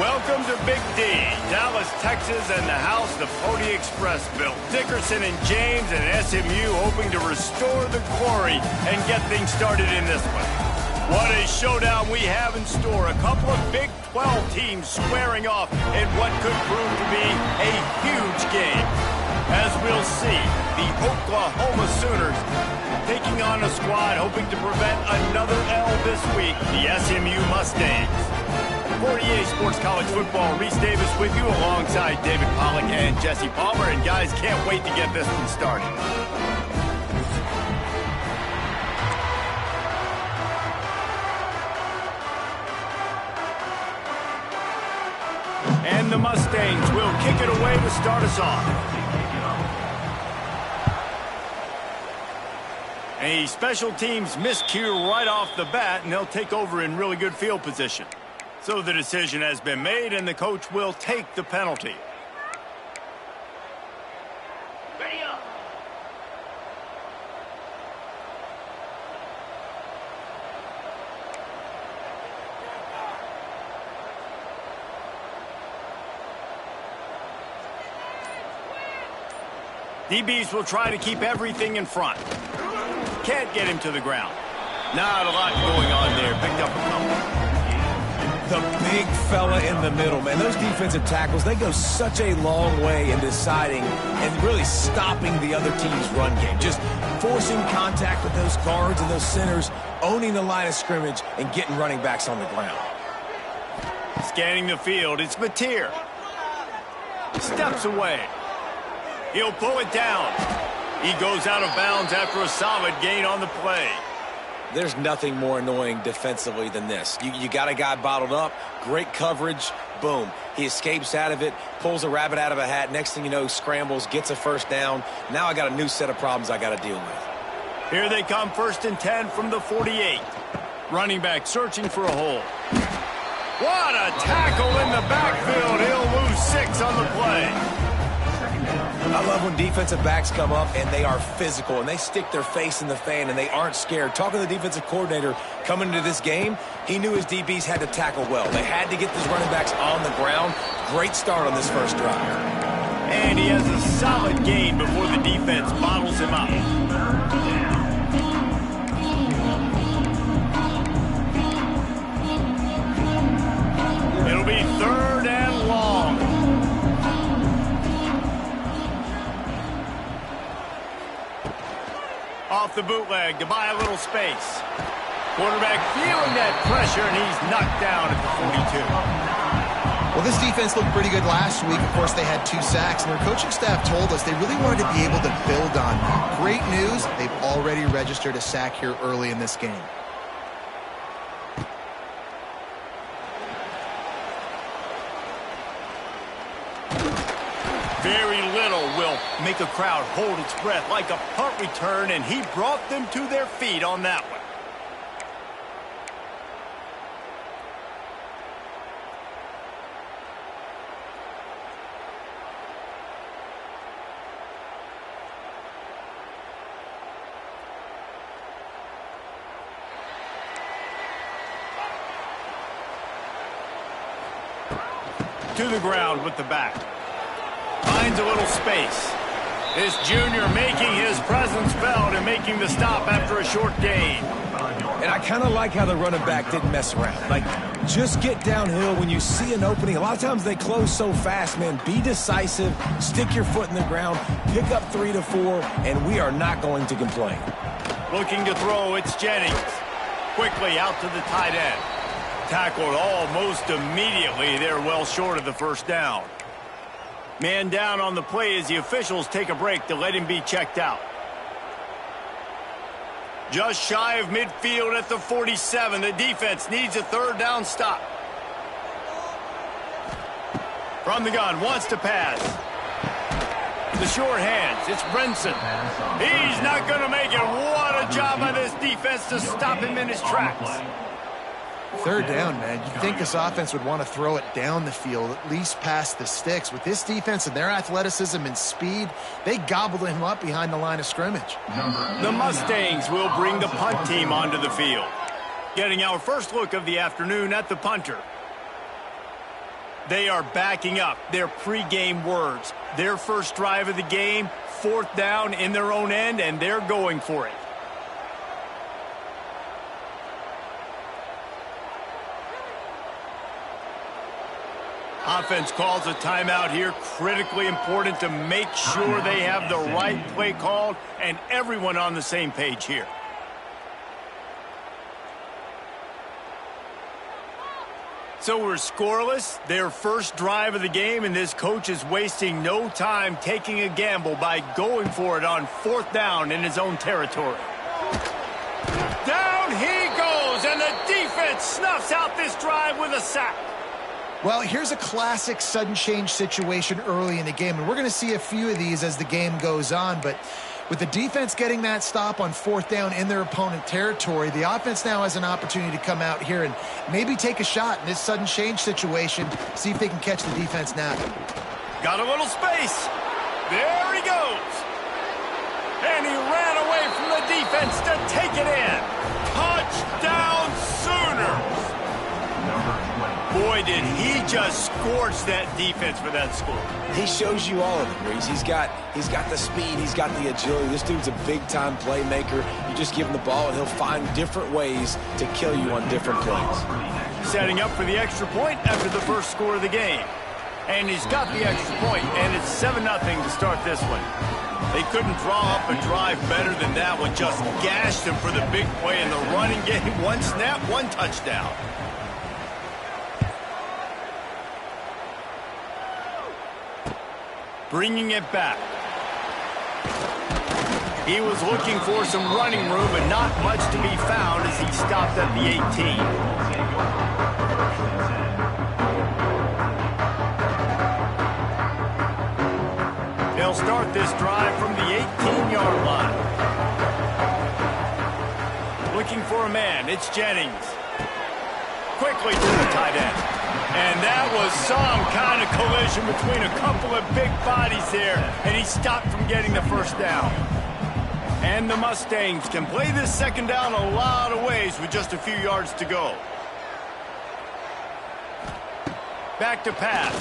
Welcome to Big D, Dallas, Texas, and the house the Pony Express built. Dickerson and James and SMU hoping to restore the glory and get things started in this one. What a showdown we have in store. A couple of Big 12 teams squaring off in what could prove to be a huge game. As we'll see, the Oklahoma Sooners taking on a squad hoping to prevent another L this week, the SMU Mustangs. For EA Sports College Football, Reese Davis with you alongside David Pollack and Jesse Palmer. And guys, can't wait to get this one started. And the Mustangs will kick it away to start us off. A special teams miscue right off the bat, and they'll take over in really good field position. So the decision has been made, and the coach will take the penalty. DBs will try to keep everything in front. Can't get him to the ground. Not a lot going on there. Picked up a couple. The big fella in the middle, man. Those defensive tackles, they go such a long way in deciding and really stopping the other team's run game. Just forcing contact with those guards and those centers, owning the line of scrimmage, and getting running backs on the ground. Scanning the field, it's Mateer. Steps away. He'll pull it down. He goes out of bounds after a solid gain on the play. There's nothing more annoying defensively than this. You got a guy bottled up, great coverage, boom. He escapes out of it, pulls a rabbit out of a hat. Next thing you know, scrambles, gets a first down. Now I got a new set of problems I got to deal with. Here they come, 1st and 10 from the 48. Running back searching for a hole. What a tackle in the backfield. He'll lose 6 on the play. I love when defensive backs come up and they are physical and they stick their face in the fan and they aren't scared. Talking to the defensive coordinator coming into this game, he knew his DBs had to tackle well. They had to get these running backs on the ground. Great start on this first drive. And he has a solid gain before the defense bottles him up. It'll be 3rd and long. Off the bootleg to buy a little space. Quarterback feeling that pressure, and he's knocked down at the 42. Well, this defense looked pretty good last week. Of course, they had 2 sacks, and their coaching staff told us they really wanted to be able to build on that. Great news, they've already registered a sack here early in this game. Very little will make a crowd hold its breath like a punt return, and he brought them to their feet on that one. To the ground with the back. Finds a little space. This junior making his presence felt and making the stop after a short gain. And I kind of like how the running back didn't mess around. Like, just get downhill when you see an opening. A lot of times they close so fast, man. Be decisive, stick your foot in the ground, pick up 3 to 4, and we are not going to complain. Looking to throw, it's Jennings. Quickly out to the tight end. Tackled almost immediately. They're well short of the first down. Man down on the play as the officials take a break to let him be checked out. Just shy of midfield at the 47. The defense needs a 3rd down stop. From the gun, wants to pass. The short hands, it's Brinson. He's not going to make it. What a job by this defense to stop him in his tracks. 3rd down, man. You'd think this offense would want to throw it down the field, at least past the sticks. With this defense and their athleticism and speed, they gobbled him up behind the line of scrimmage. The Mustangs will bring the punt team onto the field. Getting our first look of the afternoon at the punter. They are backing up their pregame words. Their first drive of the game, 4th down in their own end, and they're going for it. Offense calls a timeout here. Critically important to make sure they have the right play called and everyone on the same page here. So we're scoreless, their first drive of the game, and this coach is wasting no time taking a gamble by going for it on 4th down in his own territory. Down he goes, and the defense snuffs out this drive with a sack. Well, here's a classic sudden change situation early in the game, and we're going to see a few of these as the game goes on, but with the defense getting that stop on 4th down in their opponent territory, the offense now has an opportunity to come out here and maybe take a shot in this sudden change situation, see if they can catch the defense now. Got a little space. There he goes. And he ran away from the defense to take it in. Touchdown Sooners. Boy, did he just scorch that defense for that score. He shows you all of it, Reese. He's got the speed, he's got the agility. This dude's a big-time playmaker. You just give him the ball, and he'll find different ways to kill you on different plays. Setting up for the extra point after the first score of the game. And he's got the extra point, and it's 7-0 to start this one. They couldn't draw up a drive better than that one. Just gashed him for the big play in the running game. 1 snap, 1 touchdown. Bringing it back. He was looking for some running room, but not much to be found as he stopped at the 18. They'll start this drive from the 18-yard line. Looking for a man. It's Jennings. Quickly to the tight end. And that was some kind of collision between a couple of big bodies there, and he stopped from getting the first down. And the Mustangs can play this second down a lot of ways with just a few yards to go. Back to pass.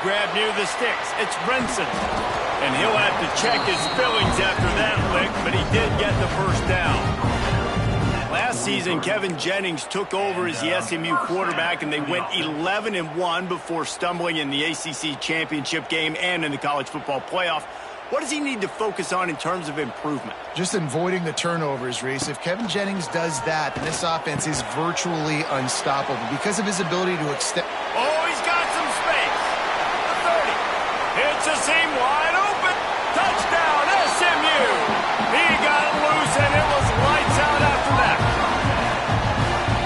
Grab near the sticks. It's Brinson. And he'll have to check his fillings after that lick, but he did get the first down. Last season, Kevin Jennings took over as the SMU quarterback, and they went 11-1 before stumbling in the ACC championship game and in the college football playoff. What does he need to focus on in terms of improvement? Just avoiding the turnovers, Reese. If Kevin Jennings does that, then this offense is virtually unstoppable because of his ability to extend. Oh, he's got some space. The 30. It's a seam wide open. Touchdown, SMU. He got loose, and it was lights out after that.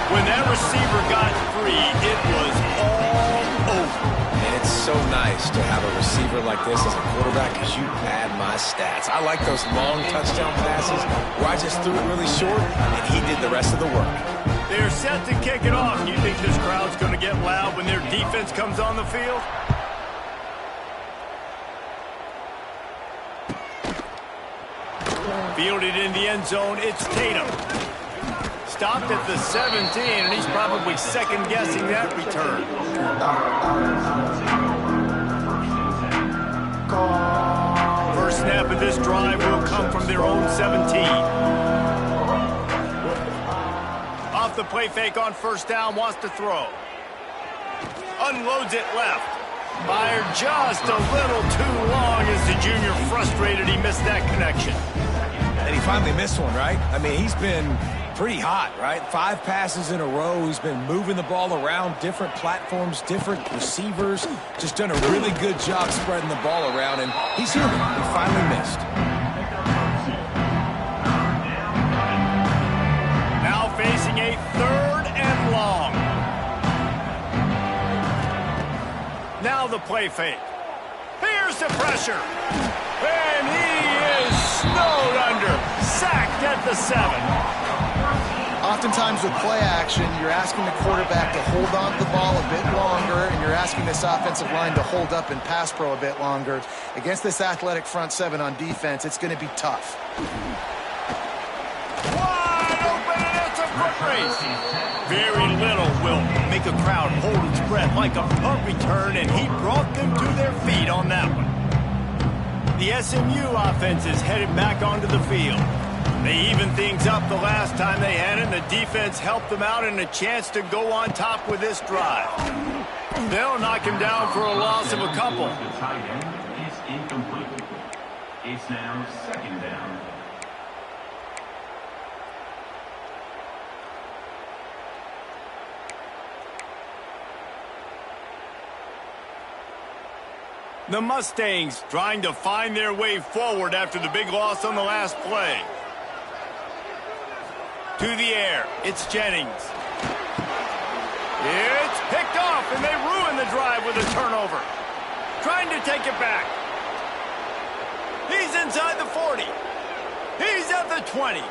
When that receiver got free, it was all over. And it's so nice to have a receiver like this as a quarterback because you pad my stats. I like those long touchdown passes where I just threw it really short, and he did the rest of the work. They're set to kick it off. You think this crowd's going to get loud when their defense comes on the field? Fielded in the end zone, it's Tatum. Stopped at the 17, and he's probably second-guessing that return. First snap of this drive will come from their own 17. Off the play fake on first down, wants to throw. Unloads it left. Fired just a little too long as the junior frustrated he missed that connection. And he finally missed one, right? I mean, he's been pretty hot, right? 5 passes in a row. He's been moving the ball around different platforms, different receivers. Just done a really good job spreading the ball around, and he's human. He finally missed. Now facing a 3rd and long. Now the play fake. Here's the pressure. And he is snowed under. Sacked at the 7. Oftentimes with play action, you're asking the quarterback to hold on to the ball a bit longer, and you're asking this offensive line to hold up in pass pro a bit longer. Against this athletic front 7 on defense, it's going to be tough. Wide open, and it's a crazy. Very little will make a crowd hold its breath like a punt return, and he brought them to their feet on that one. The SMU offense is headed back onto the field. They evened things up the last time they had it, and the defense helped them out and a chance to go on top with this drive. They'll knock him down for a loss of a couple. The tight end is incomplete. It's now second down. The Mustangs trying to find their way forward after the big loss on the last play. To the air, it's Jennings. It's picked off, and they ruin the drive with a turnover. Trying to take it back. He's inside the 40. He's at the 20.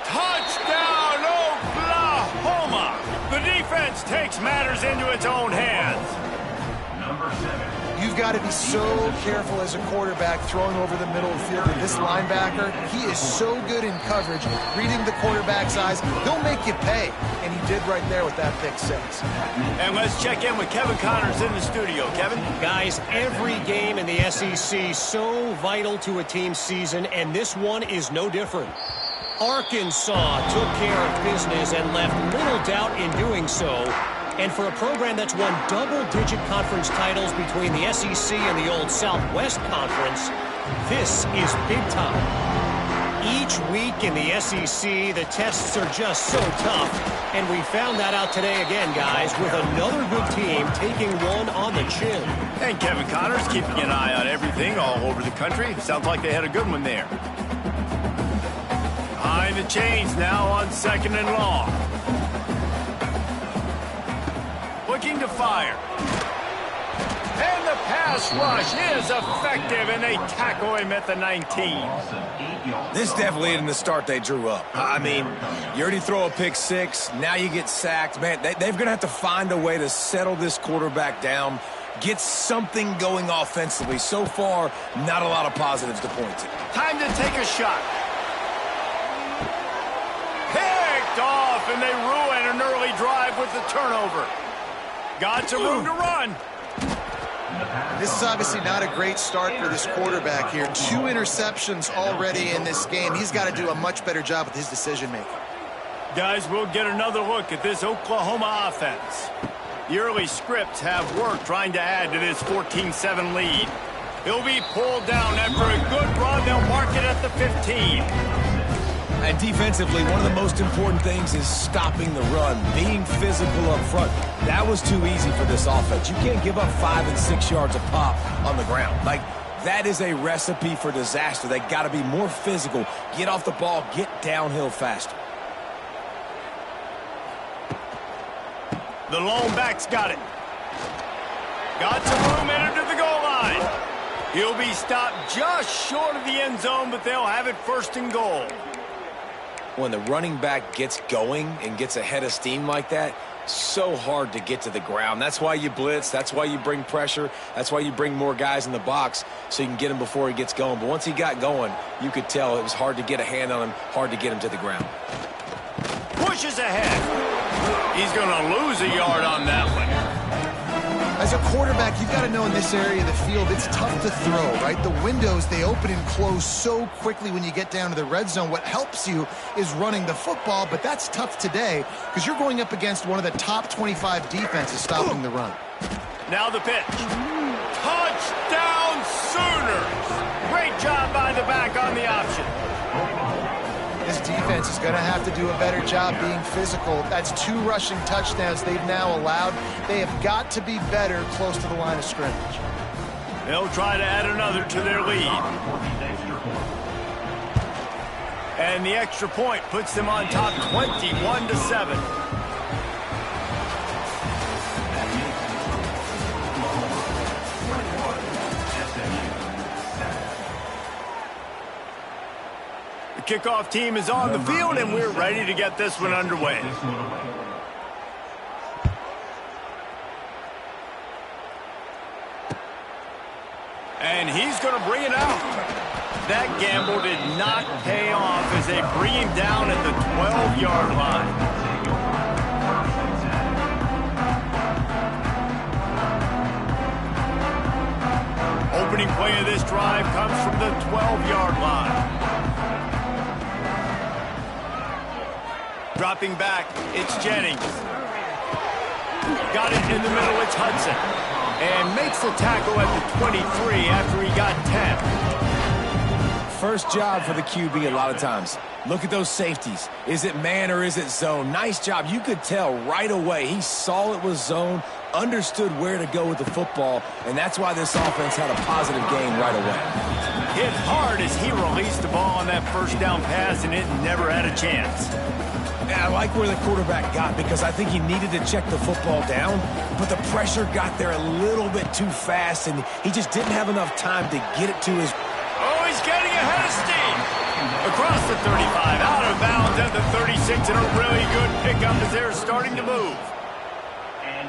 Touchdown, Oklahoma! The defense takes matters into its own hands. Number 7. You've got to be so careful as a quarterback throwing over the middle of the field. This linebacker, he is so good in coverage, reading the quarterback's eyes. He'll make you pay, and he did right there with that pick six. And let's check in with Kevin Connors in the studio. Kevin? Guys, every game in the SEC so vital to a team's season, and this one is no different. Arkansas took care of business and left little doubt in doing so. And for a program that's won double-digit conference titles between the SEC and the old Southwest Conference, this is big time. Each week in the SEC, the tests are just so tough. And we found that out today again, guys, with another good team taking one on the chin. And Kevin Connors keeping an eye on everything all over the country. Sounds like they had a good one there. Behind the chains now on second and long. Looking to fire. And the pass rush is effective, and they tackle him at the 19. This definitely isn't the start they drew up. I mean, you already throw a pick six, now you get sacked. Man, they're going to have to find a way to settle this quarterback down, get something going offensively. So far, not a lot of positives to point to. Time to take a shot. Picked off, and they ruin an early drive with the turnover. Got some room to run. This is obviously not a great start for this quarterback here. 2 interceptions already in this game. He's got to do a much better job with his decision-making. Guys, we'll get another look at this Oklahoma offense. The early scripts have worked trying to add to this 14-7 lead. He'll be pulled down after a good run. They'll mark it at the 15. And defensively, one of the most important things is stopping the run, being physical up front. That was too easy for this offense. You can't give up 5 and 6 yards a pop on the ground. Like, that is a recipe for disaster. They got to be more physical, get off the ball, get downhill faster. The lone back's got it. Got some room entered to the goal line. He'll be stopped just short of the end zone, but they'll have it first and goal. When the running back gets going and gets ahead of steam like that, so hard to get to the ground. That's why you blitz. That's why you bring pressure. That's why you bring more guys in the box so you can get him before he gets going. But once he got going, you could tell it was hard to get a hand on him, hard to get him to the ground. Pushes ahead. He's going to lose a yard on that one. As a quarterback, you've got to know in this area of the field, it's tough to throw, right? The windows, they open and close so quickly when you get down to the red zone. What helps you is running the football, but that's tough today because you're going up against one of the top 25 defenses stopping the run. Now the pitch. Touchdown Sooners! Great job by the back on the option. This defense is going to have to do a better job being physical. That's 2 rushing touchdowns they've now allowed. They have got to be better close to the line of scrimmage. They'll try to add another to their lead. And the extra point puts them on top 21-7. The kickoff team is on the field, and we're ready to get this one underway. And he's going to bring it out. that gamble did not pay off as they bring him down at the 12-yard line. Opening play of this drive comes from the 12-yard line. Dropping back, it's Jennings. Got it in the middle, it's Hudson. And makes the tackle at the 23 after he got 10. First job for the QB a lot of times. Look at those safeties. Is it man or is it zone? Nice job. You could tell right away. He saw it was zone, understood where to go with the football, and that's why this offense had a positive gain right away. Hit hard as he released the ball on that first down pass, and it never had a chance. Yeah, I like where the quarterback got because I think he needed to check the football down, but the pressure got there a little bit too fast, and he just didn't have enough time to get it to his... Oh, he's getting ahead of steam. Across the 35, out of bounds at the 36, and a really good pickup as they're starting to move.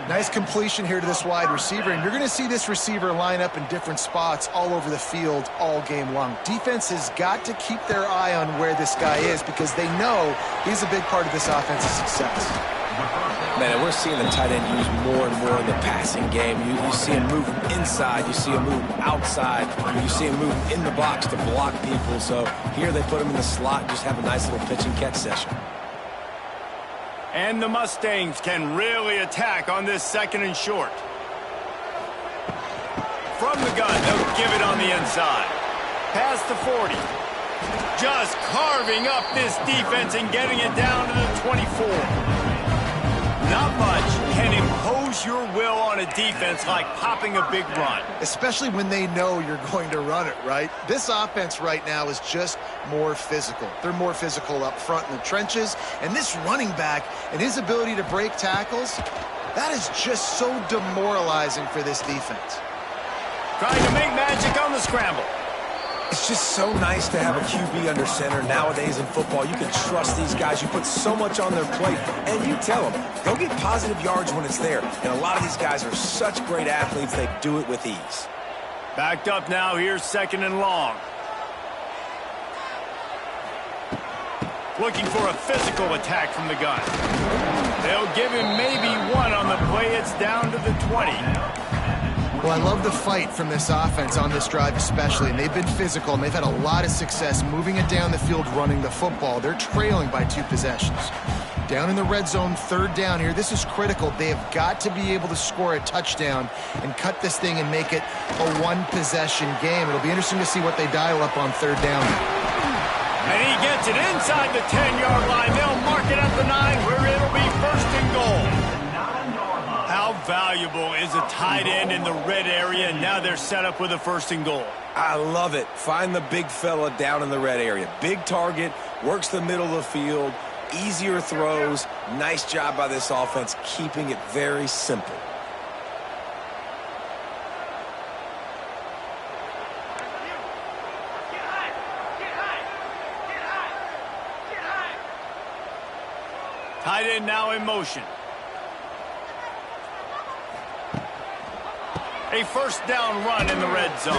Nice completion here to this wide receiver, and you're going to see this receiver line up in different spots all over the field all game long. Defense has got to keep their eye on where this guy is because they know he's a big part of this offense's success. Man, we're seeing the tight end used more and more in the passing game. You see him move inside, you see him move outside, you see him move in the box to block people. So here they put him in the slot, just have a nice little pitch and catch session. And the Mustangs can really attack on this second and short. From the gun, they'll give it on the inside. Past the 40. Just carving up this defense and getting it down to the 24. Not much can impose your will on a defense like popping a big run. Especially when they know you're going to run it, right? This offense right now is just more physical. They're more physical up front in the trenches. And this running back and his ability to break tackles, that is just so demoralizing for this defense. Trying to make magic on the scramble. It's just so nice to have a QB under center nowadays in football. You can trust these guys. You put so much on their plate, and you tell them, go get positive yards when it's there. And a lot of these guys are such great athletes, they do it with ease. Backed up now, here's second and long. Looking for a physical attack from the gun. They'll give him maybe one on the play. It's down to the 20. Well, I love the fight from this offense on this drive especially, and they've been physical, and they've had a lot of success moving it down the field, running the football. They're trailing by 2 possessions. Down in the red zone, third down here. This is critical. They have got to be able to score a touchdown and cut this thing and make it a one-possession game. It'll be interesting to see what they dial up on third down. And he gets it inside the 10-yard line. They'll mark it at the 9 where it'll be first and goal. How valuable is a tight end in the red area, and now they're set up with a first and goal. I love it. Find the big fella down in the red area. Big target, works the middle of the field, easier throws. Nice job by this offense, keeping it very simple. Tight end now in motion. A first down run in the red zone.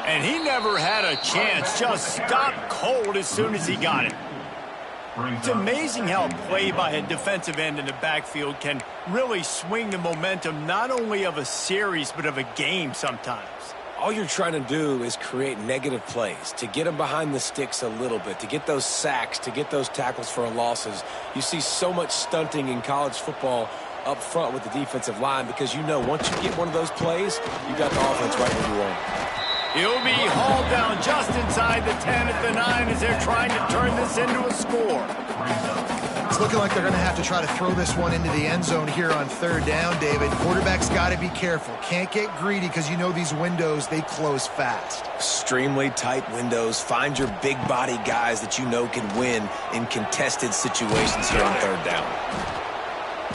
And he never had a chance. Just stopped cold as soon as he got it. It's amazing how play by a defensive end in the backfield can really swing the momentum not only of a series but of a game sometimes. All you're trying to do is create negative plays, to get them behind the sticks a little bit, to get those sacks, to get those tackles for losses. You see so much stunting in college football up front with the defensive line because you know once you get one of those plays, you got the offense right where you want. He'll be hauled down just inside the 10 at the 9 as they're trying to turn this into a score. It's looking like they're going to have to try to throw this one into the end zone here on third down, David. Quarterback's got to be careful. Can't get greedy because you know these windows, they close fast. Extremely tight windows. Find your big body guys that you know can win in contested situations here on third down.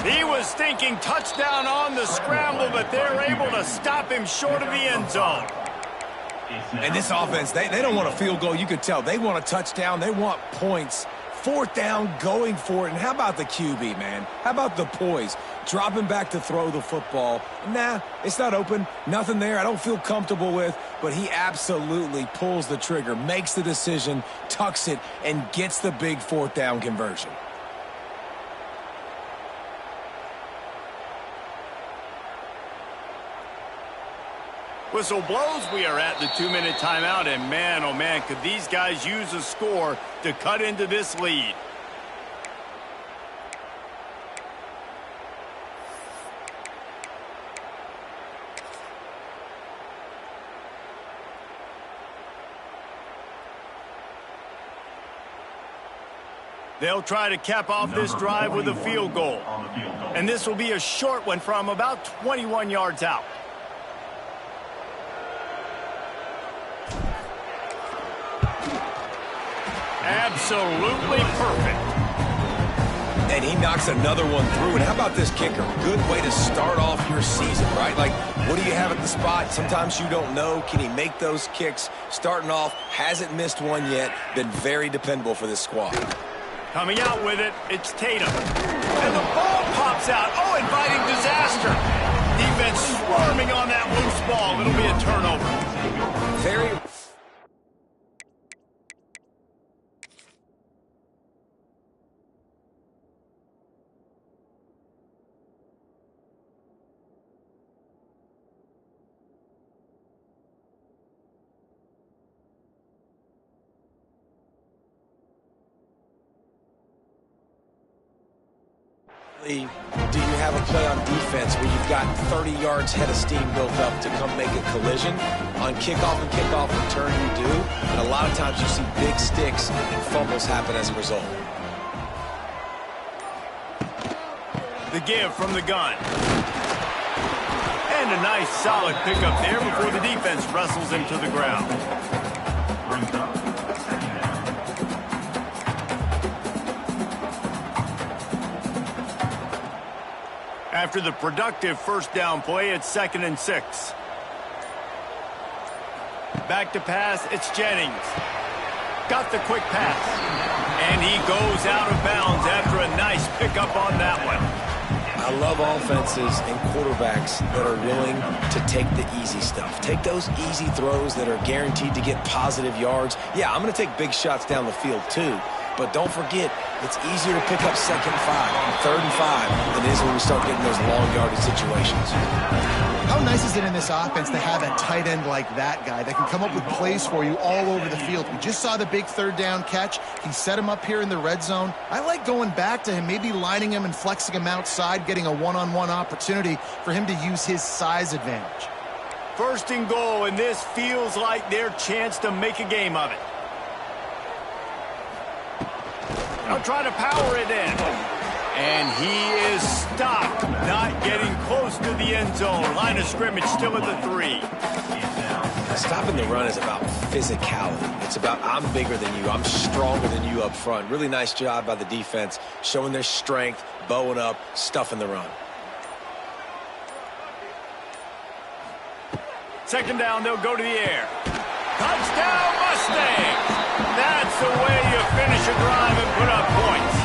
He was thinking touchdown on the scramble, but they're able to stop him short of the end zone. And this offense, they don't want a field goal. You could tell. They want a touchdown. They want points 4th down, going for it. And how about the QB, man? How about the poise? Dropping back to throw the football. Nah, it's not open. Nothing there I don't feel comfortable with. But he absolutely pulls the trigger, makes the decision, tucks it, and gets the big 4th down conversion. Whistle blows, we are at the 2-minute timeout, and man, oh man, could these guys use a score to cut into this lead. They'll try to cap off this drive with a field goal. And this will be a short one from about 21 yards out. Absolutely perfect. And he knocks another one through. And how about this kicker? Good way to start off your season, right? Like, what do you have at the spot? Sometimes you don't know. Can he make those kicks? Starting off, hasn't missed one yet. Been very dependable for this squad. Coming out with it, it's Tatum. And the ball pops out. Oh, inviting disaster. Defense swarming on that loose ball. It'll be a turnover. Very... Do you have a play on defense where you've got 30 yards head of steam built up to come make a collision? On kickoff and kickoff return you do, and a lot of times you see big sticks and fumbles happen as a result. The give from the gun. And a nice solid pickup there before the defense wrestles him to the ground. After the productive 1st down play, it's 2nd and 6. Back to pass, it's Jennings. Got the quick pass. And he goes out of bounds after a nice pickup on that one. I love offenses and quarterbacks that are willing to take the easy stuff. Take those easy throws that are guaranteed to get positive yards. Yeah, I'm going to take big shots down the field too. But don't forget, it's easier to pick up 2nd and 5, 3rd and 5 than it is when we start getting those long yardage situations. How nice is it in this offense to have a tight end like that guy that can come up with plays for you all over the field? We just saw the big 3rd down catch. He set him up here in the red zone. I like going back to him, maybe lining him and flexing him outside, getting a one-on-one opportunity for him to use his size advantage. 1st and goal, and this feels like their chance to make a game of it. I'll try to power it in. And he is stopped, not getting close to the end zone. Line of scrimmage still at the 3. Stopping the run is about physicality. It's about I'm bigger than you, I'm stronger than you up front. Really nice job by the defense, showing their strength, bowing up, stuffing the run. 2nd down, they'll go to the air. Touchdown, Mustangs! That's the way you finish a drive and put up points.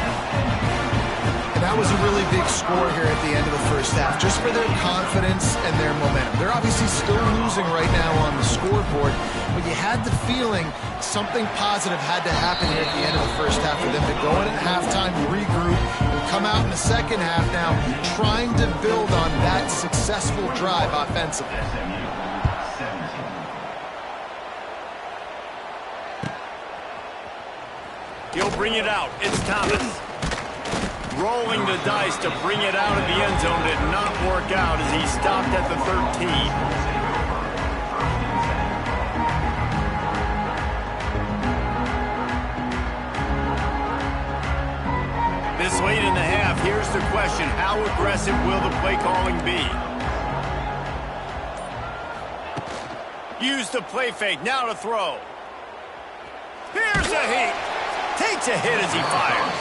And that was a really big score here at the end of the 1st half, just for their confidence and their momentum. They're obviously still losing right now on the scoreboard, but you had the feeling something positive had to happen here at the end of the 1st half for them to go in at halftime, regroup, and come out in the 2nd half now trying to build on that successful drive offensively. He'll bring it out. It's Thomas. Rolling the dice to bring it out of the end zone did not work out as he stopped at the 13. This late in the half, here's the question. How aggressive will the play calling be? Use the play fake. Now to throw. Here's a heat. Takes a hit as he fires.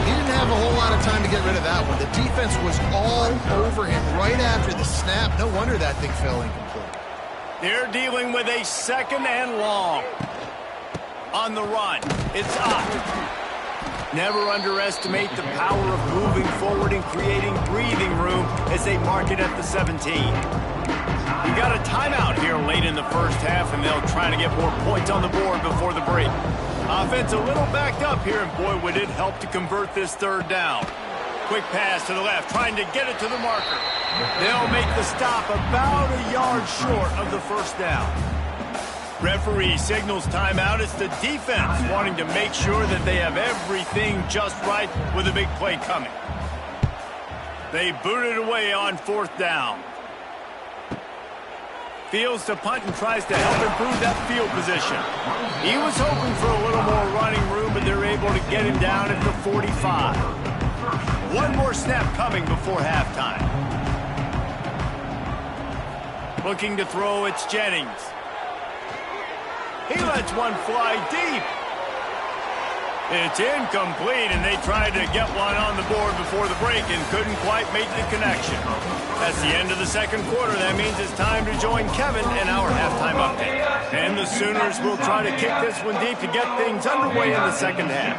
He didn't have a whole lot of time to get rid of that one. The defense was all over him right after the snap. No wonder that thing fell incomplete. They're dealing with a 2nd and long. On the run, it's up. Never underestimate the power of moving forward and creating breathing room as they mark it at the 17. We got a timeout here late in the first half, and they'll try to get more points on the board before the break. Offense a little backed up here, and boy, would it help to convert this third down. Quick pass to the left, trying to get it to the marker. They'll make the stop about a yard short of the first down. Referee signals timeout. It's the defense wanting to make sure that they have everything just right with a big play coming. They boot it away on fourth down. Fields to punt and tries to help improve that field position. He was hoping for a little more running room, but they're able to get him down at the 45. One more snap coming before halftime. Looking to throw, it's Jennings. He lets one fly deep. It's incomplete, and they tried to get one on the board before the break and couldn't quite make the connection. That's the end of the second quarter. That means it's time to join Kevin in our halftime update. And the Sooners will try to kick this one deep to get things underway in the second half.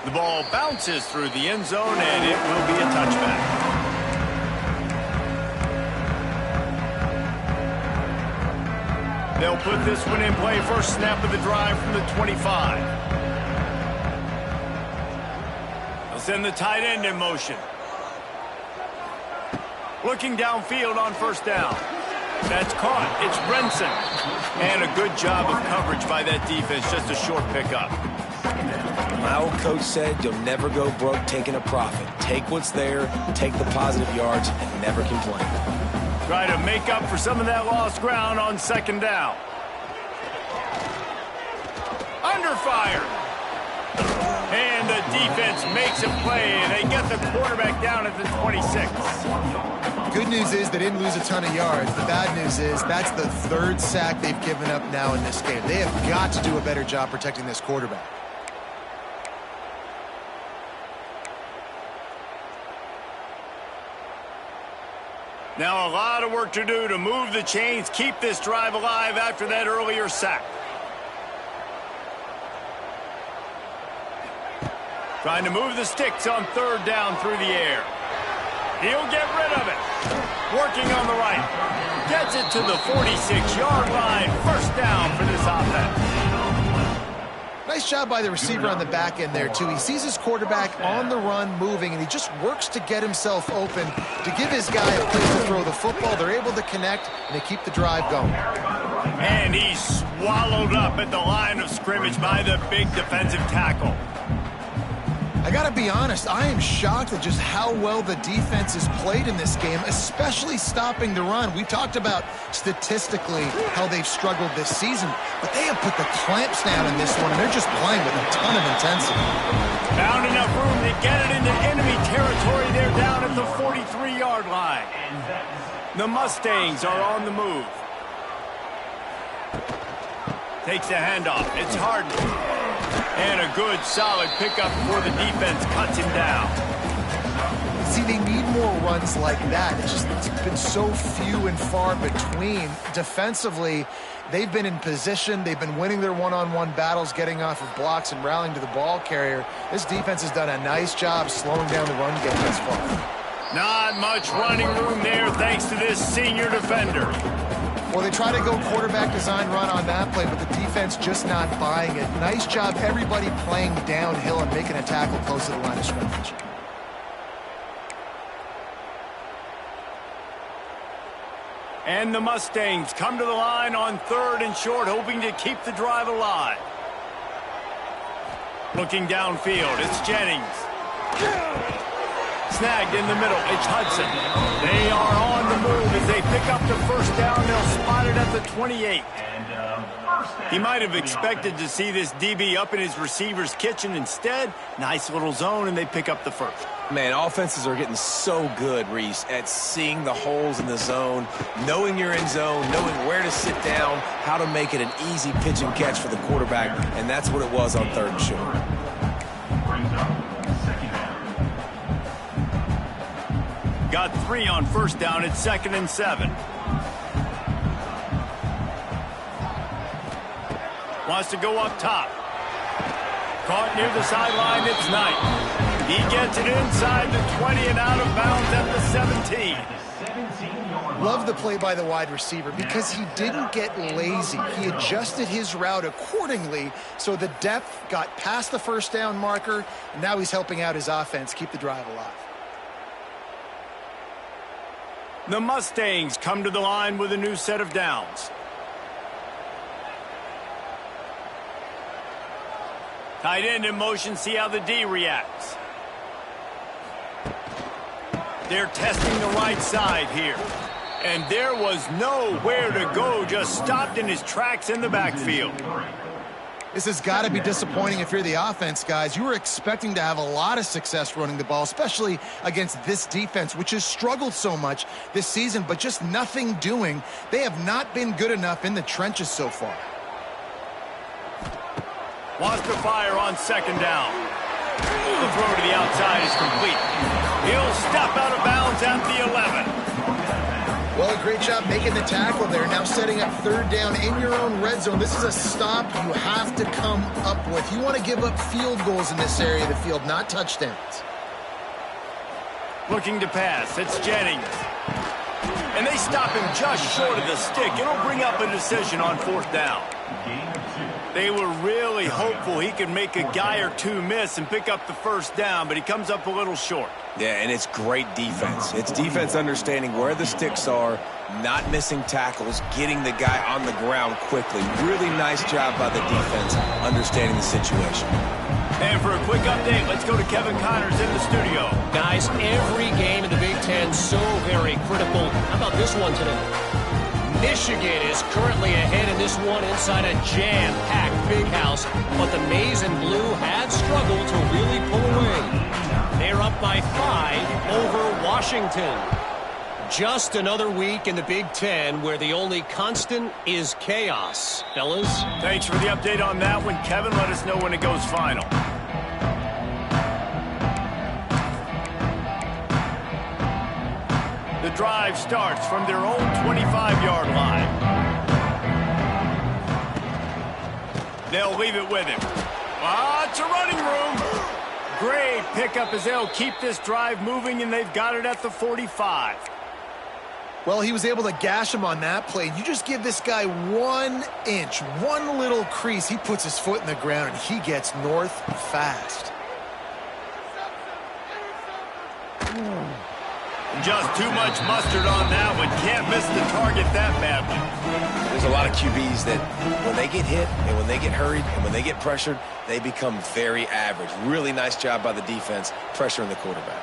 The ball bounces through the end zone, and it will be a touchback. They'll put this one in play. First snap of the drive from the 25. They'll send the tight end in motion. Looking downfield on first down. That's caught. It's Brenson. And a good job of coverage by that defense. Just a short pickup. My old coach said you'll never go broke taking a profit. Take what's there, take the positive yards, and never complain. Try to make up for some of that lost ground on second down. Under fire. And the defense makes a play, and they get the quarterback down at the 26. Good news is they didn't lose a ton of yards. The bad news is that's the third sack they've given up now in this game. They have got to do a better job protecting this quarterback. Now a lot of work to do to move the chains, keep this drive alive after that earlier sack. Trying to move the sticks on third down through the air. He'll get rid of it. Working on the right. Gets it to the 46-yard line. First down for this offense. Nice job by the receiver on the back end there, too. He sees his quarterback on the run moving, and he just works to get himself open to give his guy a place to throw the football. They're able to connect, and they keep the drive going. And he's swallowed up at the line of scrimmage by the big defensive tackle. I got to be honest, I am shocked at just how well the defense has played in this game, especially stopping the run. We talked about statistically how they've struggled this season, but they have put the clamps down in this one, and they're just playing with a ton of intensity. Found enough room to get it into enemy territory. They're down at the 43-yard line. The Mustangs are on the move. Takes the handoff. It's Harden. And a good, solid pickup before the defense cuts him down. See, they need more runs like that. It's been so few and far between. Defensively, they've been in position. They've been winning their one-on-one battles, getting off of blocks and rallying to the ball carrier. This defense has done a nice job slowing down the run game thus far. Not much running room there thanks to this senior defender. Well, they try to go quarterback design run on that play, but the defense just not buying it. Nice job, everybody playing downhill and making a tackle close to the line of scrimmage. And the Mustangs come to the line on third and short, hoping to keep the drive alive. Looking downfield, it's Jennings. Snagged in the middle, it's Hudson. They are on the move as they pick up the first down. They'll spot it at the 28. He might have expected to see this DB up in his receiver's kitchen. Instead, nice little zone, and they pick up the first. Man, offenses are getting so good, Reese, at seeing the holes in the zone, knowing you're in zone, knowing where to sit down, how to make it an easy pitch and catch for the quarterback, and that's what it was on third and short. Got 3 on first down at 2nd and 7. Wants to go up top. Caught near the sideline, it's Knight. He gets it inside the 20 and out of bounds at the 17. Love the play by the wide receiver because he didn't get lazy. He adjusted his route accordingly, so the depth got past the first down marker, and now he's helping out his offense keep the drive alive. The Mustangs come to the line with a new set of downs. Tight end in motion, see how the D reacts. They're testing the right side here. And there was nowhere to go, just stopped in his tracks in the backfield. This has got to be disappointing if you're the offense, guys. You were expecting to have a lot of success running the ball, especially against this defense, which has struggled so much this season, but just nothing doing. They have not been good enough in the trenches so far. Wants to fire on second down. The throw to the outside is complete. He'll step out of bounds at the 11. Well, great job making the tackle there. Now setting up third down in your own red zone. This is a stop you have to come up with. You want to give up field goals in this area of the field, not touchdowns. Looking to pass. It's Jennings. And they stop him just short of the stick. It'll bring up a decision on fourth down. They were really hopeful he could make a guy or two miss and pick up the first down, but he comes up a little short. Yeah, and it's great defense. It's defense understanding where the sticks are, not missing tackles, getting the guy on the ground quickly. Really nice job by the defense understanding the situation. And for a quick update, let's go to Kevin Connors in the studio. Guys, every game in the Big Ten so very critical. How about this one today? Michigan is currently ahead in this one inside a jam-packed big house, but the Maize and Blue have struggled to really pull away. They're up by 5 over Washington. Just another week in the Big Ten where the only constant is chaos. Fellas? Thanks for the update on that one, Kevin. Let us know when it goes final. The drive starts from their own 25-yard line. They'll leave it with him. Lots of running room. Great pickup as they'll keep this drive moving, and they've got it at the 45. Well, he was able to gash him on that play. You just give this guy 1 inch, one little crease. He puts his foot in the ground, and he gets north fast. Just too much mustard on that one. Can't miss the target that badly. There's a lot of QBs that when they get hit and when they get hurried and when they get pressured, they become very average. Really nice job by the defense, pressuring the quarterback.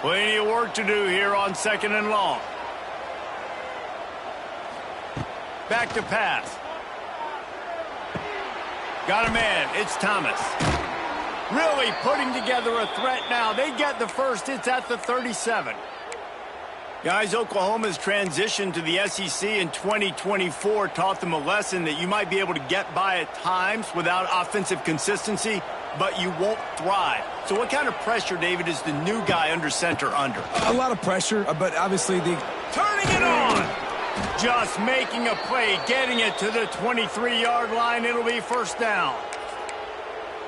Plenty of work to do here on second and long. Back to pass. Got a man. It's Thomas. Really putting together a threat now. They get the first. It's at the 37. Guys, Oklahoma's transition to the SEC in 2024 taught them a lesson that you might be able to get by at times without offensive consistency, but you won't thrive. So what kind of pressure, David, is the new guy under center under? A lot of pressure, but obviously the... Turning it on! Just making a play, getting it to the 23-yard line. It'll be first down.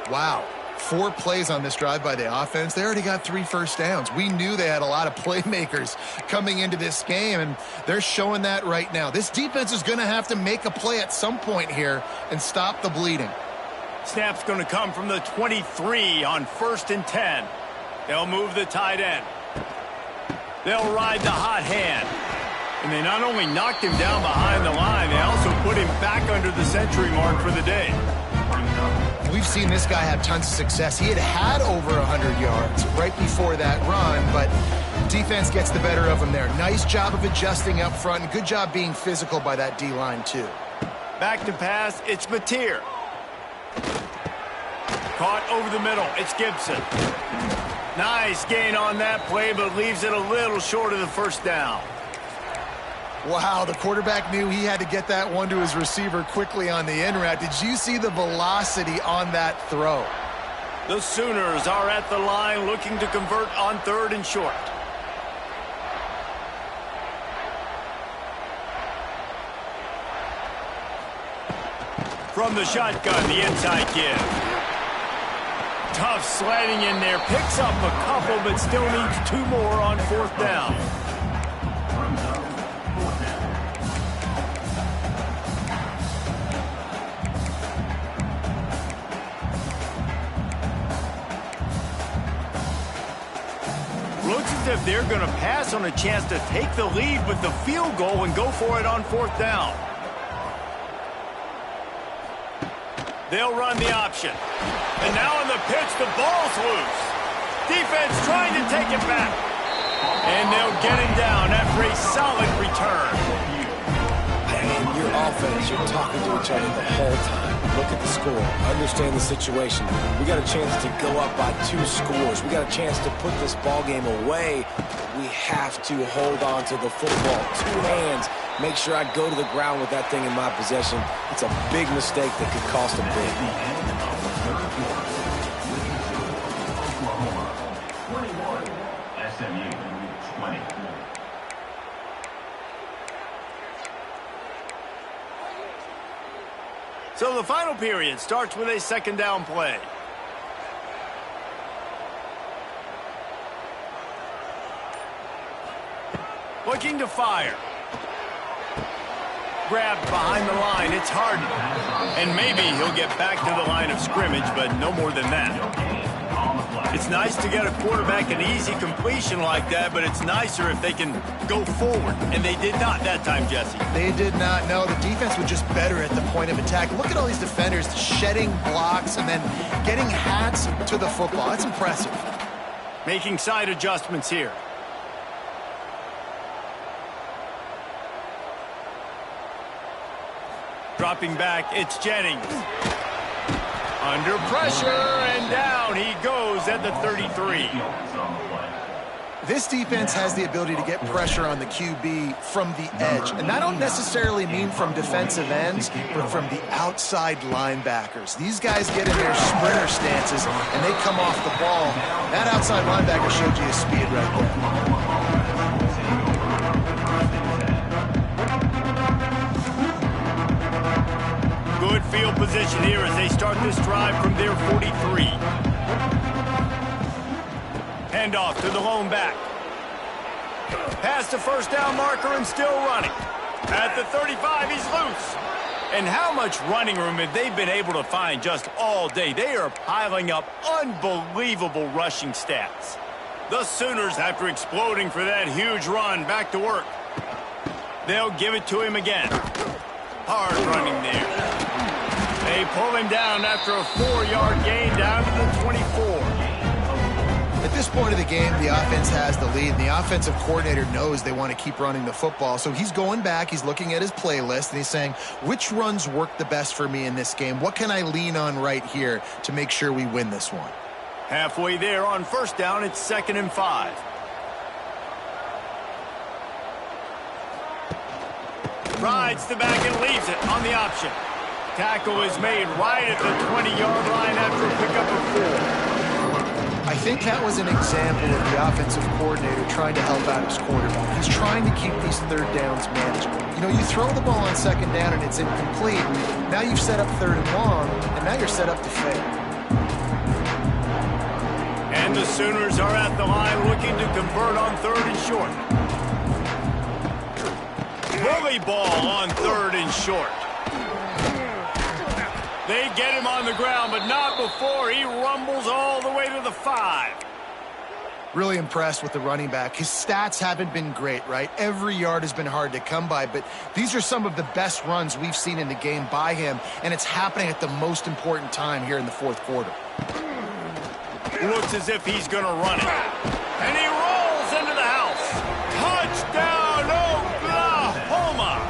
Wow. 4 plays on this drive by the offense. They already got 3 first downs. We knew they had a lot of playmakers coming into this game, and they're showing that right now. This defense is going to have to make a play at some point here and stop the bleeding. Snap's going to come from the 23 on 1st and 10. They'll move the tight end. They'll ride the hot hand. And they not only knocked him down behind the line, they also put him back under the century mark for the day. We've seen this guy have tons of success. He had over 100 yards right before that run, but defense gets the better of him there. Nice job of adjusting up front, and good job being physical by that D-line, too. Back to pass, it's Mateer. Caught over the middle, it's Gibson. Nice gain on that play, but leaves it a little short of the first down. Wow, the quarterback knew he had to get that one to his receiver quickly on the in route. Did you see the velocity on that throw? The Sooners are at the line looking to convert on 3rd and short. From the shotgun, the inside give. Tough sliding in there. Picks up a couple, but still needs 2 more on 4th down. Looks as if they're going to pass on a chance to take the lead with the field goal and go for it on 4th down. They'll run the option. And now on the pitch, the ball's loose. Defense trying to take it back. And they'll get him down after a solid return. And your offense, you're talking to each other the whole time. Look at the score. Understand the situation. We got a chance to go up by 2 scores. We got a chance to put this ball game away. We have to hold on to the football. 2 hands. Make sure I go to the ground with that thing in my possession. It's a big mistake that could cost them big. 21, SMU 20. So the final period starts with a 2nd down play. Looking to fire. Grabbed behind the line. It's Harden. And maybe he'll get back to the line of scrimmage, but no more than that. It's nice to get a quarterback an easy completion like that, but it's nicer if they can go forward. And they did not that time, Jesse. They did not. No, the defense was just better at the point of attack. Look at all these defenders shedding blocks and then getting hats to the football. That's impressive. Making side adjustments here. Dropping back, it's Jennings. Under pressure, and down he goes at the 33. This defense has the ability to get pressure on the QB from the edge. And I don't necessarily mean from defensive ends, but from the outside linebackers. These guys get in their sprinter stances, and they come off the ball. That outside linebacker showed you his speed right there. Good field position here as they start this drive from their 43. Handoff to the lone back. Past the 1st down marker and still running. At the 35, he's loose. And how much running room have they been able to find just all day? They are piling up unbelievable rushing stats. The Sooners, after exploding for that huge run, back to work. They'll give it to him again. Hard running there. They pull him down after a 4-yard gain down to the 24. At this point of the game, the offense has the lead, and the offensive coordinator knows they want to keep running the football. So he's going back, he's looking at his playlist, and he's saying, which runs work the best for me in this game? What can I lean on right here to make sure we win this one? Halfway there on 1st down, it's 2nd and 5. Rides the back and leaves it on the option. Tackle is made right at the 20-yard line after a pickup of 4. I think that was an example of the offensive coordinator trying to help out his quarterback. He's trying to keep these 3rd downs manageable. You know, you throw the ball on 2nd down and it's incomplete. Now you've set up 3rd and long, and now you're set up to fail. And the Sooners are at the line looking to convert on 3rd and short. Bully ball on 3rd and short. They get him on the ground, but not before he rumbles all the way to the 5. Really impressed with the running back. His stats haven't been great, right? Every yard has been hard to come by, but these are some of the best runs we've seen in the game by him, and it's happening at the most important time here in the 4th quarter. Looks as if he's going to run it. And he rolls into the house. Touchdown, Oklahoma!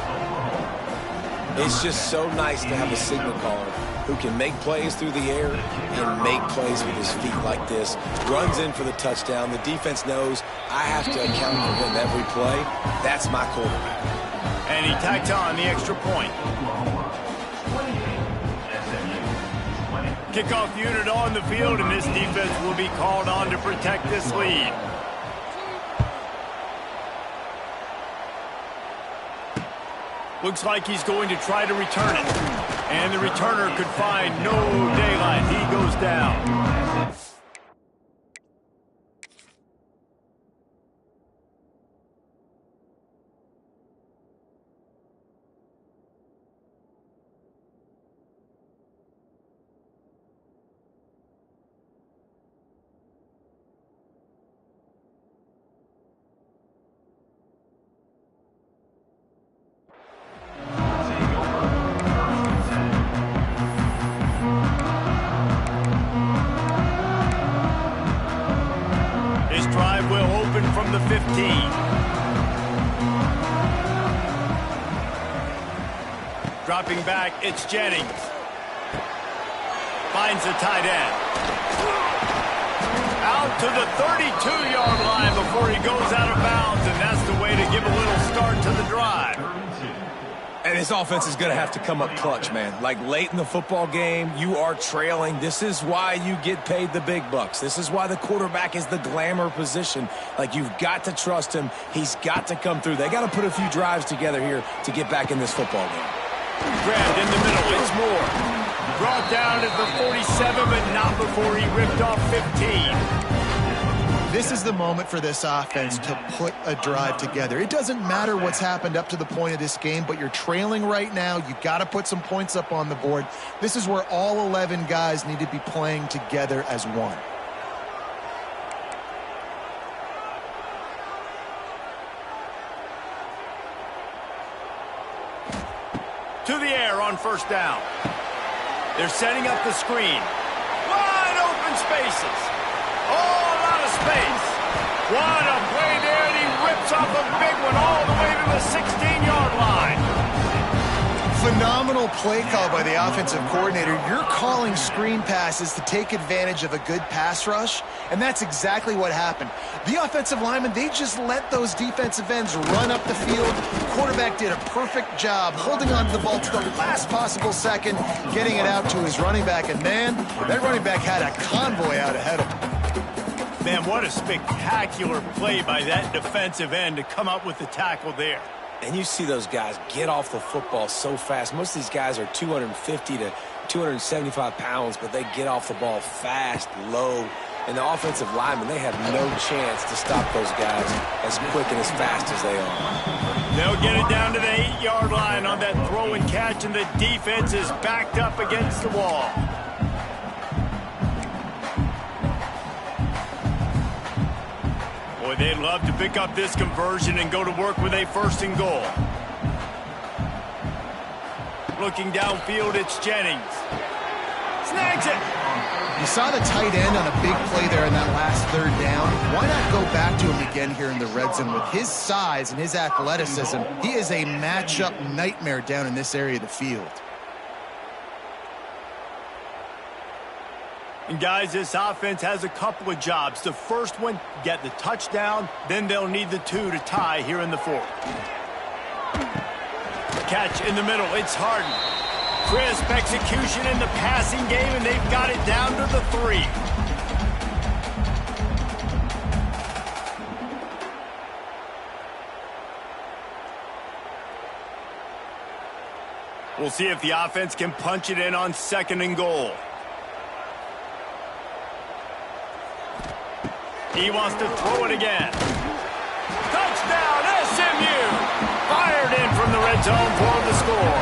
It's just so nice to have a signal caller who can make plays through the air and make plays with his feet like this. Runs in for the touchdown. The defense knows I have to account for him every play. That's my quarterback. And he tacks on the extra point. Kickoff unit on the field, and this defense will be called on to protect this lead. Looks like he's going to try to return it. And the returner could find no daylight. He goes down. From the 15. Dropping back, it's Jennings. Finds the tight end. Out to the 32-yard line before he goes out of bounds, and that's the way to give a little start to the drive. And this offense is going to have to come up clutch, man. Like late in the football game, you are trailing. This is why you get paid the big bucks. This is why the quarterback is the glamour position. Like, you've got to trust him. He's got to come through. They got to put a few drives together here to get back in this football game. Grabbed in the middle, it's Moore. Brought down at the 47, but not before he ripped off 15. This is the moment for this offense to put a drive together. It doesn't matter what's happened up to the point of this game, but you're trailing right now. You've got to put some points up on the board. This is where all 11 guys need to be playing together as one. To the air on first down. They're setting up the screen. Wide open spaces. Oh, a lot of space. What a play there, and he rips off a big one all the way to the 16-yard line. Phenomenal play call by the offensive coordinator. You're calling screen passes to take advantage of a good pass rush, and that's exactly what happened. The offensive linemen, they just let those defensive ends run up the field. Quarterback did a perfect job holding on to the ball to the last possible second, getting it out to his running back, and man, that running back had a convoy out ahead of him. Man, what a spectacular play by that defensive end to come up with the tackle there. And you see those guys get off the football so fast. Most of these guys are 250 to 275 pounds, but they get off the ball fast, low. And the offensive linemen, they have no chance to stop those guys as quick and as fast as they are. They'll get it down to the 8-yard line on that throw and catch, and the defense is backed up against the wall. Boy, they'd love to pick up this conversion and go to work with a 1st and goal. Looking downfield, it's Jennings. Snags it. You saw the tight end on a big play there in that last 3rd down. Why not go back to him again here in the red zone? With his size and his athleticism, he is a matchup nightmare down in this area of the field. And guys, this offense has a couple of jobs. The first one, get the touchdown, then they'll need the 2 to tie here in the 4th. Catch in the middle, it's Harden. Crisp execution in the passing game, and they've got it down to the 3. We'll see if the offense can punch it in on 2nd and goal. He wants to throw it again. Touchdown, SMU! Fired in from the red zone for the score.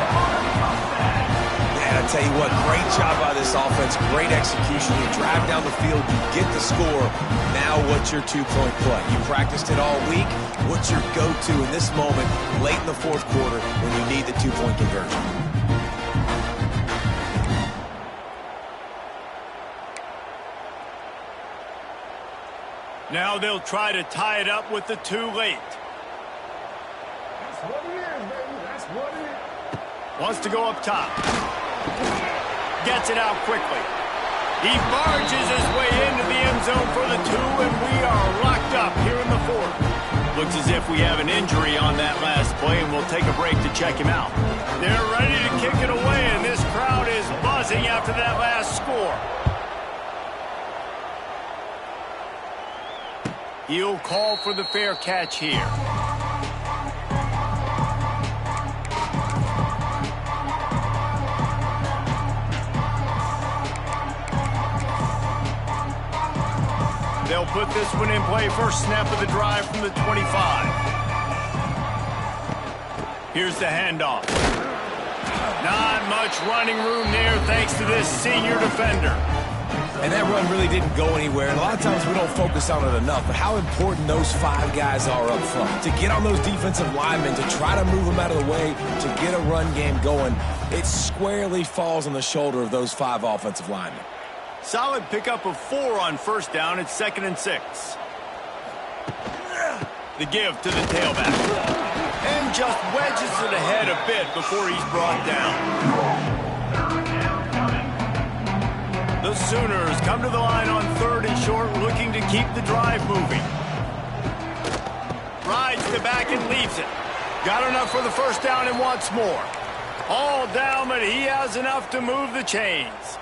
Man, I tell you what, great job by this offense. Great execution. You drive down the field, you get the score. Now what's your 2-point play? You practiced it all week. What's your go-to in this moment, late in the 4th quarter, when you need the 2-point conversion? Now they'll try to tie it up with the 2 late. That's what it is, baby. That's what it is. Wants to go up top. Gets it out quickly. He barges his way into the end zone for the 2, and we are locked up here in the 4th. Looks as if we have an injury on that last play, and we'll take a break to check him out. They're ready to kick it away, and this crowd is buzzing after that last score. He'll call for the fair catch here. put this one in play. First snap of the drive from the 25. Here's the handoff. Not much running room there thanks to this senior defender. And that run really didn't go anywhere. And a lot of times we don't focus on it enough. But how important those 5 guys are up front. To get on those defensive linemen, to try to move them out of the way, to get a run game going, it squarely falls on the shoulder of those 5 offensive linemen. Solid pickup of 4 on first down. It's 2nd and 6. The give to the tailback. And just wedges it ahead a bit before he's brought down. The Sooners come to the line on 3rd and short, looking to keep the drive moving. Rides the back and leaves it. Got enough for the first down and wants more. All down, but he has enough to move the chains.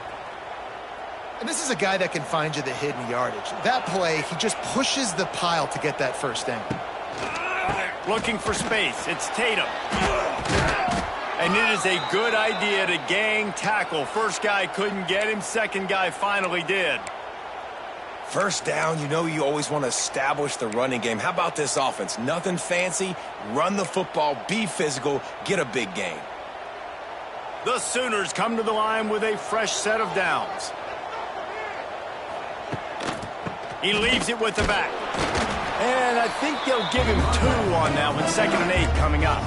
And this is a guy that can find you the hidden yardage. That play, he just pushes the pile to get that first down. Looking for space. It's Tatum. And it is a good idea to gang tackle. First guy couldn't get him. Second guy finally did. First down, you know you always want to establish the running game. How about this offense? Nothing fancy. Run the football, be physical, get a big gain. The Sooners come to the line with a fresh set of downs. He leaves it with the back. And I think they'll give him 2 on that one. 2nd and 8 coming up.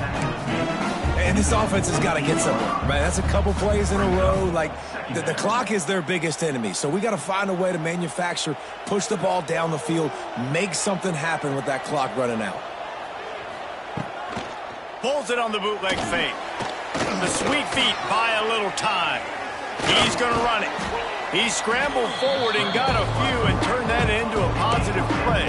And this offense has got to get somewhere, right? That's a couple plays in a row. Like, the clock is their biggest enemy. So we got to find a way to manufacture, push the ball down the field, make something happen with that clock running out. Pulls it on the bootleg fake. The sweet feet buy a little time. He's going to run it. He scrambled forward and got a few and turned that into a positive play.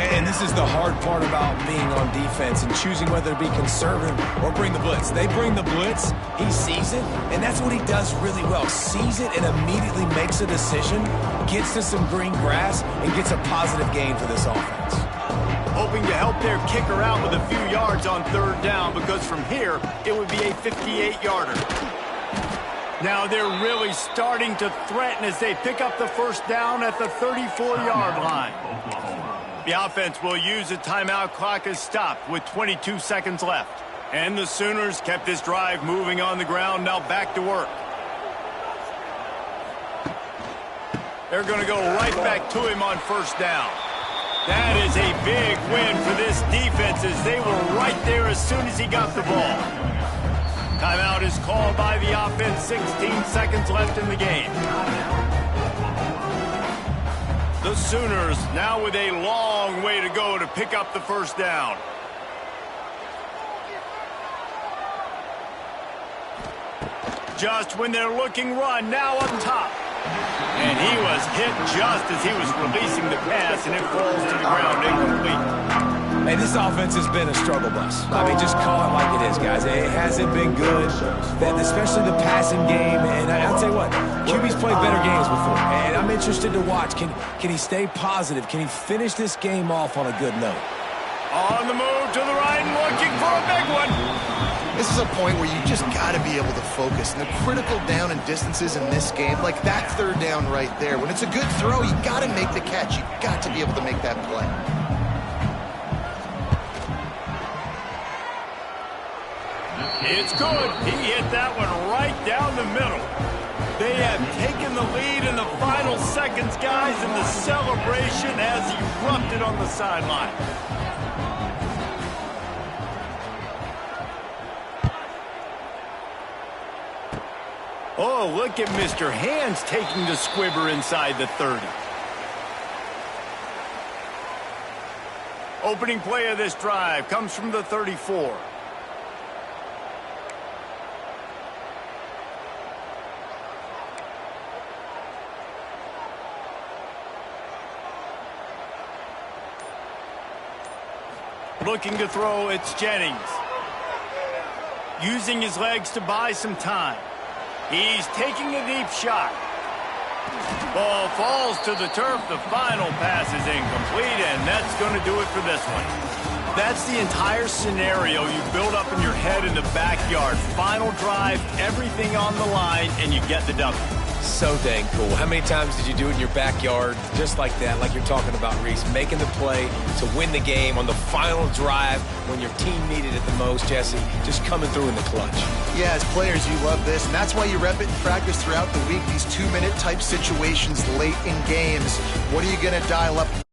And this is the hard part about being on defense and choosing whether to be conservative or bring the blitz. They bring the blitz, he sees it, and that's what he does really well. Sees it and immediately makes a decision, gets to some green grass, and gets a positive gain for this offense. Hoping to help their kicker out with a few yards on 3rd down, because from here, it would be a 58-yarder. Now they're really starting to threaten as they pick up the first down at the 34-yard line. The offense will use a timeout. Clock is stopped with 22 seconds left. And the Sooners kept this drive moving on the ground. Now back to work. They're going to go right back to him on first down. That is a big win for this defense as they were right there as soon as he got the ball. Timeout is called by the offense. 16 seconds left in the game. The Sooners now with a long way to go to pick up the first down. Just when they're looking run, now up top. And he was hit just as he was releasing the pass, and it falls to the ground incomplete. And this offense has been a struggle bus. I mean, just call it like it is, guys. It hasn't been good, especially the passing game. And I'll tell you what, QB's played better games before. And I'm interested to watch. Can he stay positive? Can he finish this game off on a good note? On the move to the right, looking for a big one. This is a point where you just got to be able to focus. And the critical down and distances in this game, like that 3rd down right there. When it's a good throw, you got to make the catch. You got to be able to make that play. It's good. He hit that one right down the middle. They have taken the lead in the final seconds, guys, and the celebration has erupted on the sideline. Oh, look at Mr. Hands taking the squibber inside the 30. Opening play of this drive comes from the 34. Looking to throw, it's Jennings. Using his legs to buy some time. He's taking a deep shot. Ball falls to the turf. The final pass is incomplete, and that's going to do it for this one. That's the entire scenario you build up in your head in the backyard. Final drive, everything on the line, and you get the W. So dang cool. How many times did you do it in your backyard just like that, like you're talking about, Reese, making the play to win the game on the final drive when your team needed it the most, Jesse, just coming through in the clutch. Yeah, as players, you love this, and that's why you rep it in practice throughout the week, these 2-minute type situations late in games. What are you going to dial up